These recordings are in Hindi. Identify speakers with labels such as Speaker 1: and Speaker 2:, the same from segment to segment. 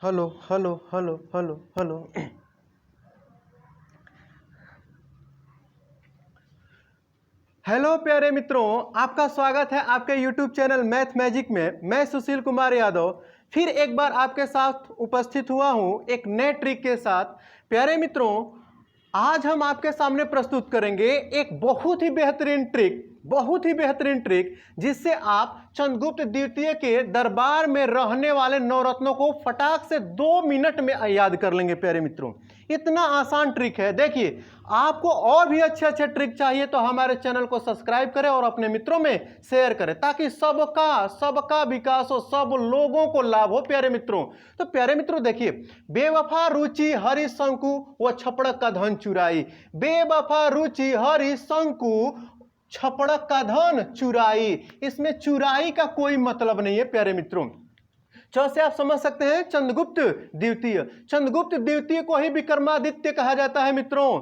Speaker 1: Hello hello hello hello hello. Hello प्यारे मित्रों, आपका स्वागत है आपके YouTube चैनल मैथ मैजिक में। मैं सुशील कुमार यादव फिर एक बार आपके साथ उपस्थित हुआ हूं एक नए ट्रिक के साथ। प्यारे मित्रों, आज हम आपके सामने प्रस्तुत करेंगे एक बहुत ही बेहतरीन ट्रिक जिससे आप चंद्रगुप्त द्वितीय के दरबार में रहने वाले नवरत्नों को फटाक से 2 मिनट में याद कर लेंगे। प्यारे मित्रों, इतना आसान ट्रिक है। देखिए, आपको और भी अच्छे अच्छे ट्रिक चाहिए तो हमारे चैनल को सब्सक्राइब करें और अपने मित्रों में शेयर करें ताकि सबका विकास हो, सब लोगों को लाभ हो। प्यारे मित्रों, तो प्यारे मित्रों देखिए, बेवफा रुचि हरि शंकु व छपड़क का धन चुराई। बेवफा रुचि हरि शंकु छपड़क का धन चुराई। इसमें चुराई का कोई मतलब नहीं है प्यारे मित्रों। से आप समझ सकते हैं चंद्रगुप्त द्वितीय को ही विक्रमादित्य कहा जाता है मित्रों।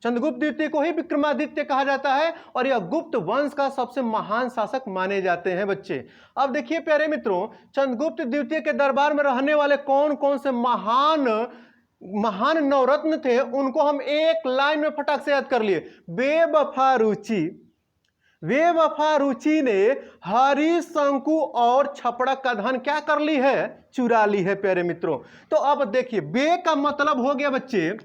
Speaker 1: चंद्रगुप्त द्वितीय को ही विक्रमादित्य कहा जाता है और यह गुप्त वंश का सबसे महान शासक माने जाते हैं बच्चे। अब देखिए प्यारे मित्रों, चंद्रगुप्त द्वितीय के दरबार में रहने वाले कौन कौन से महान नवरत्न थे, उनको हम एक लाइन में फटाक से याद कर लिए। बेवफा रुचि ने हरि शंकु और छपड़क का धन क्या कर ली है? चुरा ली है प्यारे मित्रों। तो अब देखिए, बे का मतलब हो गया बच्चे,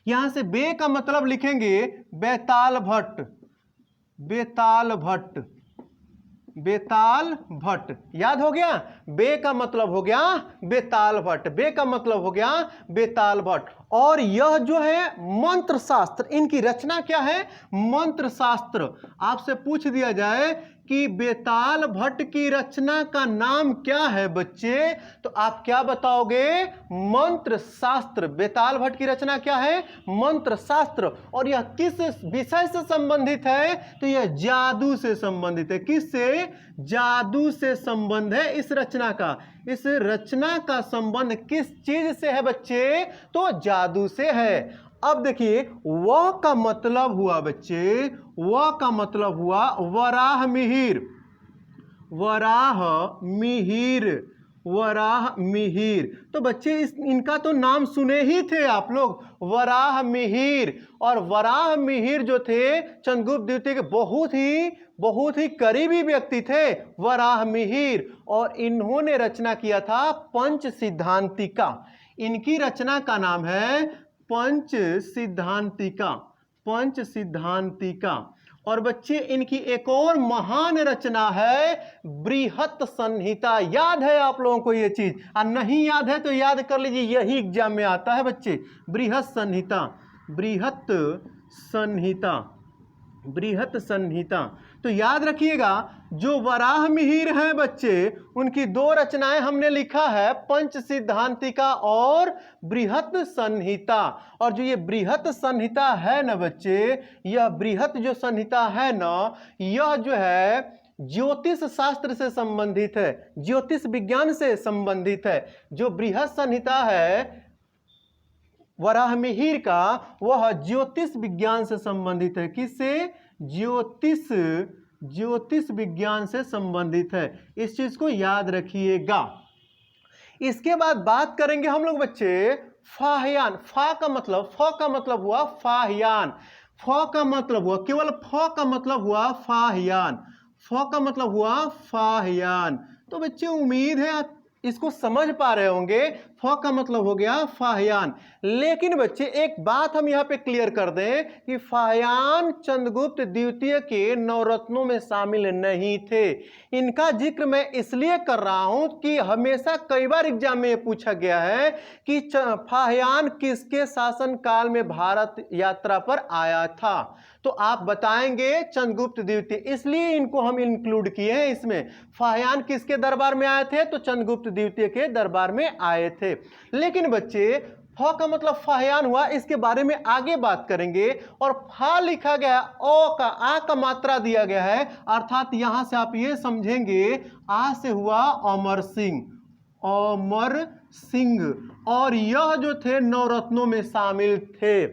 Speaker 1: यहां से बे का मतलब लिखेंगे बेताल भट्ट। याद हो गया? बे का मतलब हो गया बेताल भट्ट। और यह जो है मंत्र शास्त्र, इनकी रचना क्या है? मंत्र शास्त्र। आपसे पूछ दिया जाए कि बेताल भट्ट की रचना का नाम क्या है बच्चे, तो आप क्या बताओगे? मंत्र शास्त्र। बेताल भट्ट की रचना क्या है? मंत्र शास्त्र। और यह किस विषय से संबंधित है? तो यह जादू से संबंधित है। किससे? जादू से संबंध है इस रचना का। इस रचना का संबंध किस चीज से है बच्चे? तो जादू से है। अब देखिए, वह का मतलब हुआ बच्चे, वह का मतलब हुआ वराह मिहिर। तो बच्चे इनका तो नाम सुने ही थे आप लोग, वराह मिहिर। और वराह मिहिर जो थे चंद्रगुप्त द्वितीय के बहुत ही करीबी व्यक्ति थे, वराह मिहिर। और इन्होंने रचना किया था पंच सिद्धांतिका। इनकी रचना का नाम है पंच सिद्धांतिका। और बच्चे, इनकी एक और महान रचना है बृहत संहिता। याद है आप लोगों को ये चीज? और नहीं याद है तो याद कर लीजिए, यही एग्जाम में आता है बच्चे। बृहत संहिता। तो याद रखिएगा, जो वराह मिहिर हैं बच्चे, उनकी 2 रचनाएं हमने लिखा है, पंच सिद्धांतिका और बृहत संहिता। और जो ये बृहत संहिता है ना बच्चे, यह बृहत जो संहिता है ना, यह जो है ज्योतिष शास्त्र से संबंधित है, ज्योतिष विज्ञान से संबंधित है। जो बृहत संहिता है वराह मिहिर का, वह ज्योतिष विज्ञान से संबंधित है। किससे? ज्योतिष विज्ञान से संबंधित है। इस चीज को याद रखिएगा। इसके बाद बात करेंगे हम लोग बच्चे फाहयान। फ का मतलब हुआ फाहयान। केवल फ का मतलब हुआ फाहयान। तो बच्चे, उम्मीद है आप इसको समझ पा रहे होंगे। फ का मतलब हो गया फाहयान। लेकिन बच्चे, एक बात हम यहां पे क्लियर कर दें कि फाहयान चंद्रगुप्त द्वितीय के नवरत्नों में शामिल नहीं थे। इनका जिक्र मैं इसलिए कर रहा हूं कि हमेशा कई बार एग्जाम में यह पूछा गया है कि फाहयान किसके शासन काल में भारत यात्रा पर आया था। तो आप बताएंगे चंद्रगुप्त द्वितीय, इसलिए इनको हम इंक्लूड किए हैं इसमें। फाहयान किसके दरबार में आए थे? तो चंद्रगुप्त द्वितीय के दरबार में आए थे। लेकिन बच्चे, फ का मतलब फाहयान हुआ, इसके बारे में आगे बात करेंगे। और फा लिखा गया, आ का मात्रा दिया गया है, अर्थात यहां से आप ये समझेंगे आ से हुआ अमर सिंह। और यह जो थे नवरत्नों में शामिल थे।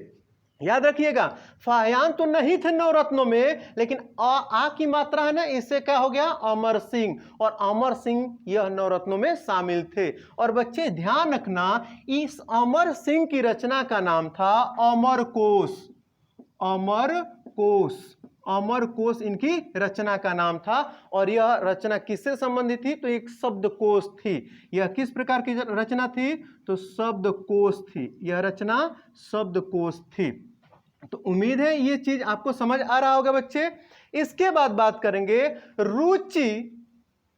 Speaker 1: याद रखिएगा, फाहियान तो नहीं थे नवरत्नों में, लेकिन आ की मात्रा है ना, इससे क्या हो गया, अमर सिंह, और अमर सिंह यह नवरत्नों में शामिल थे। और बच्चे ध्यान रखना, इस अमर सिंह की रचना का नाम था अमरकोश। अमरकोश, अमरकोश इनकी रचना का नाम था। और यह रचना किससे संबंधित थी, तो एक शब्दकोश थी। यह किस प्रकार की रचना थी, तो शब्दकोश थी। यह रचना शब्दकोश थी। तो उम्मीद है ये चीज आपको समझ आ रहा होगा बच्चे। इसके बाद बात करेंगे रुचि।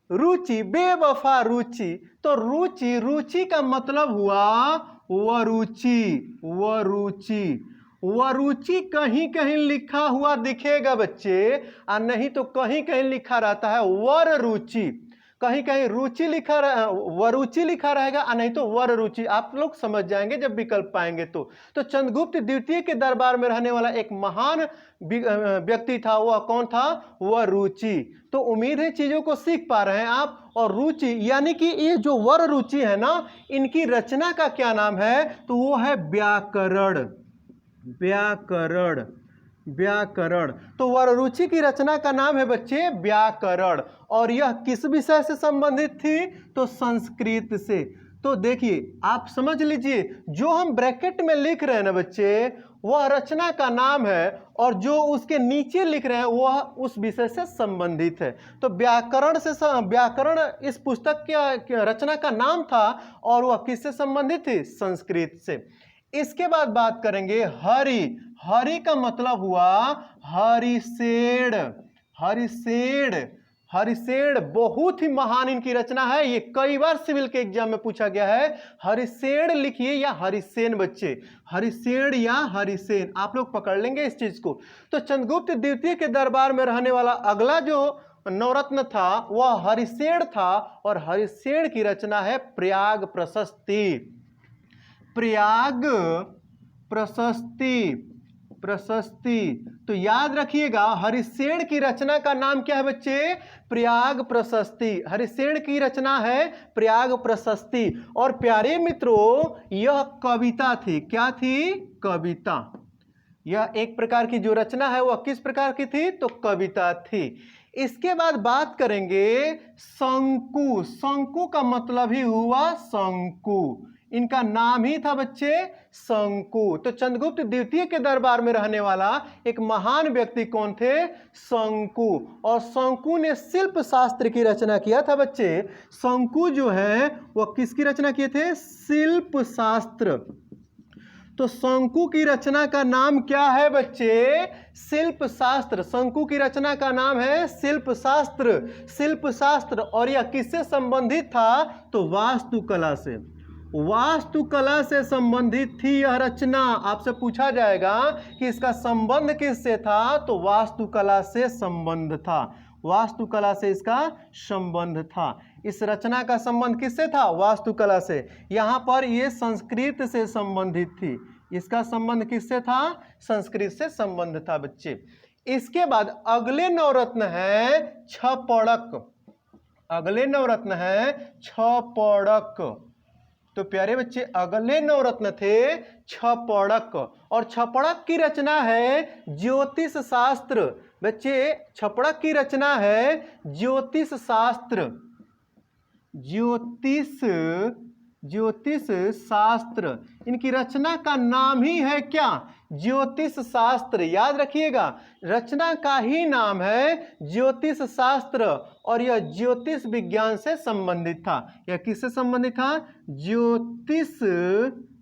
Speaker 1: रुचि, बेवफा रुचि। तो रुचि, रुचि का मतलब हुआ वरुचि। वरुचि, वरुचि कहीं कहीं लिखा हुआ दिखेगा बच्चे, और नहीं तो कहीं कहीं लिखा रहता है वर रुचि। कहीं कहीं रुचि लिखा वरुचि लिखा रहेगा, और नहीं तो वर रुचि। आप लोग समझ जाएंगे जब विकल्प पाएंगे तो चंद्रगुप्त द्वितीय के दरबार में रहने वाला एक महान व्यक्ति था, वह कौन था, वह रुचि। तो उम्मीद है चीजों को सीख पा रहे हैं आप। और रुचि यानी कि ये जो वर रुचि है ना, इनकी रचना का क्या नाम है, तो वो है व्याकरण। व्याकरण, व्याकरण। तो वररुचि की रचना का नाम है बच्चे व्याकरण। और यह किस विषय से संबंधित थी, तो संस्कृत से। तो देखिए आप समझ लीजिए, जो हम ब्रैकेट में लिख रहे हैं ना बच्चे, वह रचना का नाम है, और जो उसके नीचे लिख रहे हैं वह उस विषय से संबंधित है। तो व्याकरण से, व्याकरण इस पुस्तक की रचना का नाम था, और वह किससे संबंधित थी, संस्कृत से। इसके बाद बात करेंगे हरि। हरि का मतलब हुआ हरिसेन। हरिसेन, हरिसेन बहुत ही महान इनकी रचना है। ये कई बार सिविल के एग्जाम में पूछा गया है। हरिसेन लिखिए या हरिसेन बच्चे, हरिसेन या हरिसेन, आप लोग पकड़ लेंगे इस चीज को। तो चंद्रगुप्त द्वितीय के दरबार में रहने वाला अगला जो नवरत्न था वह हरिसेन था, और हरिसेन की रचना है प्रयाग प्रशस्ति। प्रयाग प्रशस्ति, प्रशस्ति। तो याद रखिएगा, हरिसेन की रचना का नाम क्या है बच्चे, प्रयाग प्रशस्ति। हरिसेन की रचना है प्रयाग प्रशस्ति। और प्यारे मित्रों, यह कविता थी। क्या थी, कविता। यह एक प्रकार की जो रचना है वह किस प्रकार की थी, तो कविता थी। इसके बाद बात करेंगे शंकु। शंकु का मतलब ही हुआ शंकु, इनका नाम ही था बच्चे शंकु। तो चंद्रगुप्त द्वितीय के दरबार में रहने वाला एक महान व्यक्ति कौन थे, शंकु। और शंकु ने शिल्प शास्त्र की रचना किया था बच्चे। शंकु जो है वह किसकी रचना किए थे, शिल्प शास्त्र। तो शंकु की रचना का नाम क्या है बच्चे, शिल्प शास्त्र। शंकु की रचना का नाम है शिल्प शास्त्र। शिल्प शास्त्र, और यह किससे संबंधित था, तो वास्तुकला से। वास्तुकला से संबंधित थी यह रचना। आपसे पूछा जाएगा कि इसका संबंध किससे था, तो वास्तुकला से संबंध था। वास्तुकला से इसका संबंध था। इस रचना का संबंध किससे था, वास्तुकला से। यहाँ पर यह संस्कृत से संबंधित थी। इसका संबंध किससे था, संस्कृत से संबंध था बच्चे। इसके बाद अगले नवरत्न है छपड़क। अगले नवरत्न है छपड़क। तो प्यारे बच्चे अगले नवरत्न थे छपड़क। और छपड़क की रचना है ज्योतिष शास्त्र। बच्चे छपड़क की रचना है ज्योतिष शास्त्र। ज्योतिष शास्त्र, इनकी रचना का नाम ही है क्या, ज्योतिष शास्त्र। याद रखिएगा, रचना का ही नाम है ज्योतिष शास्त्र। और यह ज्योतिष विज्ञान से संबंधित था। यह किससे संबंधित था, ज्योतिष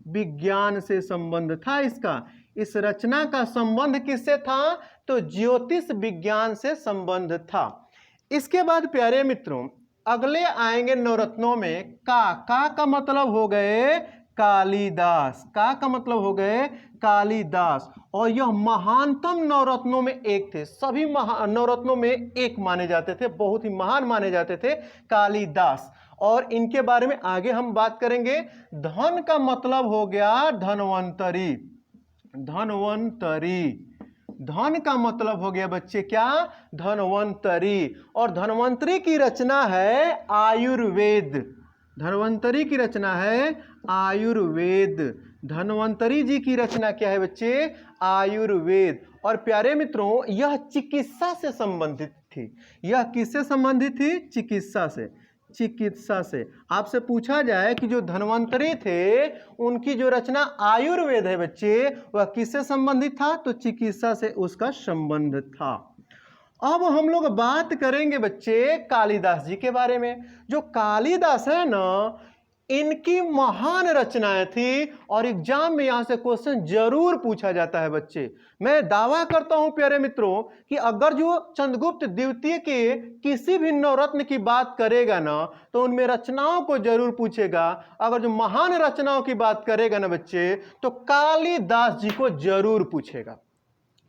Speaker 1: विज्ञान से संबंध था इसका। इस रचना का संबंध किससे था, तो ज्योतिष विज्ञान से संबंध था। इसके बाद प्यारे मित्रों अगले आएंगे नवरत्नों में का मतलब हो गए कालिदास। का मतलब हो गए कालिदास। और यह महानतम नवरत्नों में एक थे। सभी नवरत्नों में एक माने जाते थे, बहुत ही महान माने जाते थे कालिदास। और इनके बारे में आगे हम बात करेंगे। धन का मतलब हो गया धनवंतरी। धनवंतरी, धन का मतलब हो गया बच्चे क्या, धनवंतरी। और धनवंतरी की रचना है आयुर्वेद। धनवंतरी की रचना है आयुर्वेद। धन्वंतरी जी की रचना क्या है बच्चे? आयुर्वेद। और प्यारे मित्रों, यह चिकित्सा से संबंधित थी। यह किससे संबंधित थी? चिकित्सा से। चिकित्सा से। आपसे पूछा जाए कि जो धन्वंतरी थे उनकी जो रचना आयुर्वेद है बच्चे, वह किससे संबंधित था? तो चिकित्सा से उसका संबंध था। अब हम लोग बात करेंगे बच्चे कालिदास जी के बारे में। जो कालिदास है ना, इनकी महान रचनाएं थी और एग्जाम में यहां से क्वेश्चन जरूर पूछा जाता है बच्चे। मैं दावा करता हूं प्यारे मित्रों कि अगर जो चंद्रगुप्त द्वितीय के किसी भी नवरत्न की बात करेगा ना, तो उनमें रचनाओं को जरूर पूछेगा। अगर जो महान रचनाओं की बात करेगा ना बच्चे, तो कालिदास जी को जरूर पूछेगा।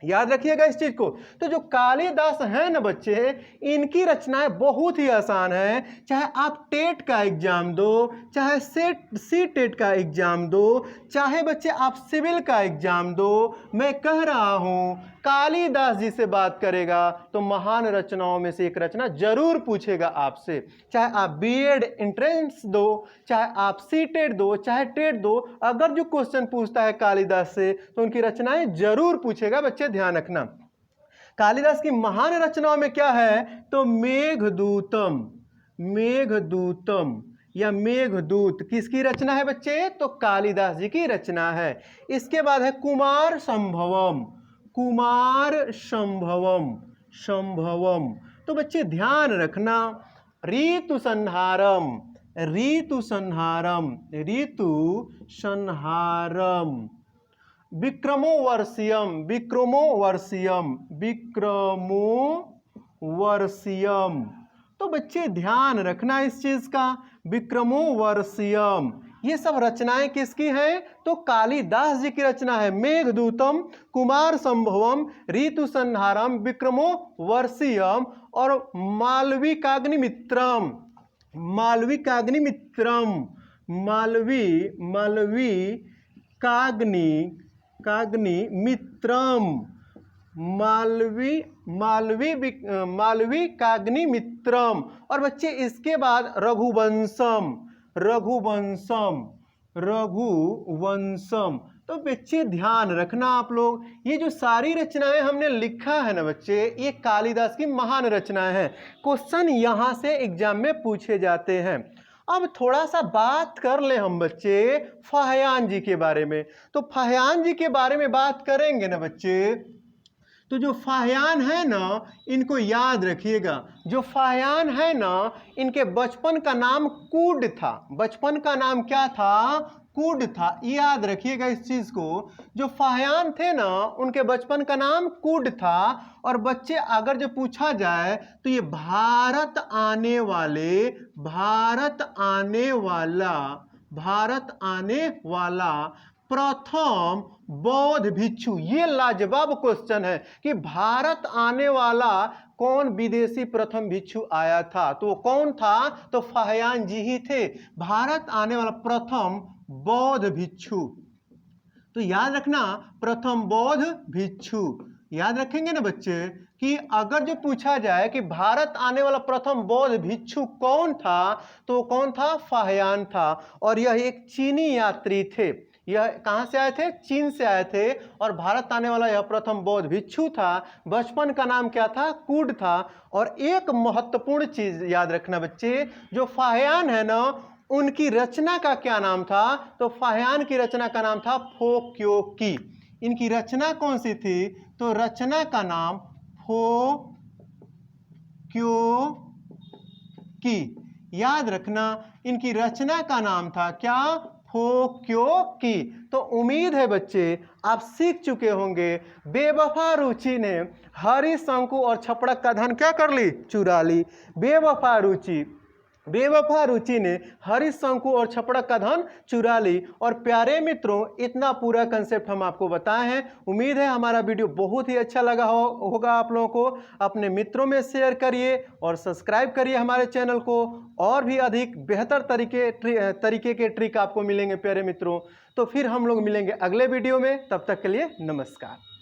Speaker 1: याद रखिएगा इस चीज को। तो जो कालिदास है ना बच्चे, इनकी रचनाएं बहुत ही आसान है। चाहे आप टेट का एग्जाम दो, चाहे सी टेट का एग्जाम दो, चाहे बच्चे आप सिविल का एग्जाम दो, मैं कह रहा हूं कालिदास जी से बात करेगा तो महान रचनाओं में से एक रचना जरूर पूछेगा आपसे। चाहे आप बीएड एंट्रेंस दो, चाहे आप सी टेट दो, चाहे टेट दो, अगर जो क्वेश्चन पूछता है कालिदास से तो उनकी रचनाएं जरूर पूछेगा बच्चे, ध्यान रखना। कालिदास की महान रचनाओं में क्या है? तो मेघदूतम। मेघदूतम या मेघदूत किसकी रचना है बच्चे? तो कालिदास जी की रचना है। इसके बाद है कुमार संभवम। कुमार संभवम। संभवम। तो बच्चे ध्यान रखना, ऋतु संहारम। ऋतु संहारम। ऋतु संहारम। विक्रमोवर्षियम। विक्रमोवर्षियम। विक्रमोवर्षियम। तो बच्चे ध्यान रखना इस चीज का, विक्रमोवर्षियम। ये सब रचनाएं किसकी हैं? तो कालिदास जी की रचना है। मेघदूतम, कुमार संभवम, ऋतु संहारम, विक्रमोवर्षियम और मालविकाग्निमित्रम। मालविकाग्निमित्रम। मालविकाग्निमित्रम। मालविकाग्निमित्रम। और बच्चे इसके बाद रघुवंशम। रघुवंशम। रघुवंशम। तो बच्चे ध्यान रखना आप लोग, ये जो सारी रचनाएं हमने लिखा है ना बच्चे, ये कालिदास की महान रचनाएं हैं। क्वेश्चन यहां से एग्जाम में पूछे जाते हैं। अब थोड़ा सा बात कर ले हम बच्चे फाहियान जी के बारे में। तो फाहियान जी के बारे में बात करेंगे ना बच्चे, तो जो फाहियान है ना, इनको याद रखिएगा। जो फाहियान है ना, इनके बचपन का नाम कूड था। बचपन का नाम क्या था? कूड था। याद रखिएगा इस चीज को। जो फाहियान थे ना, उनके बचपन का नाम कूड था। और बच्चे अगर जो पूछा जाए तो ये भारत आने वाला प्रथम बौद्ध भिक्षु। ये लाजवाब क्वेश्चन है कि भारत आने वाला कौन विदेशी प्रथम भिक्षु आया था? तो वो कौन था? तो फाहियान जी ही थे, भारत आने वाला प्रथम बौद्ध भिक्षु। तो याद रखना, प्रथम बौद्ध भिक्षु। याद रखेंगे ना बच्चे कि अगर जो पूछा जाए कि भारत आने वाला प्रथम बौद्ध भिक्षु कौन था, तो कौन था? फाहियान था। और यह एक चीनी यात्री थे। यह कहां से आए थे? चीन से आए थे। और भारत आने वाला यह प्रथम बौद्ध भिक्षु था। बचपन का नाम क्या था? कूड था। और एक महत्वपूर्ण चीज याद रखना बच्चे, जो फाहियान है ना, उनकी रचना का क्या नाम था? तो फाहियान की रचना का नाम था फोक्योकी। इनकी रचना कौन सी थी? तो रचना का नाम फोक्योकी। याद रखना, इनकी रचना का नाम था क्या? फोक्योकी। तो उम्मीद है बच्चे आप सीख चुके होंगे। बेवफा रुचि ने हरिशंकु और छपड़क का धन क्या कर ली? चुरा ली। बेवफा रुचि ने हरिशंकु और छपड़क का धन चुरा ली। और प्यारे मित्रों, इतना पूरा कंसेप्ट हम आपको बताए हैं। उम्मीद है हमारा वीडियो बहुत ही अच्छा लगा होगा आप लोगों को। अपने मित्रों में शेयर करिए और सब्सक्राइब करिए हमारे चैनल को। और भी अधिक बेहतर तरीके के ट्रिक आपको मिलेंगे प्यारे मित्रों। तो फिर हम लोग मिलेंगे अगले वीडियो में। तब तक के लिए नमस्कार।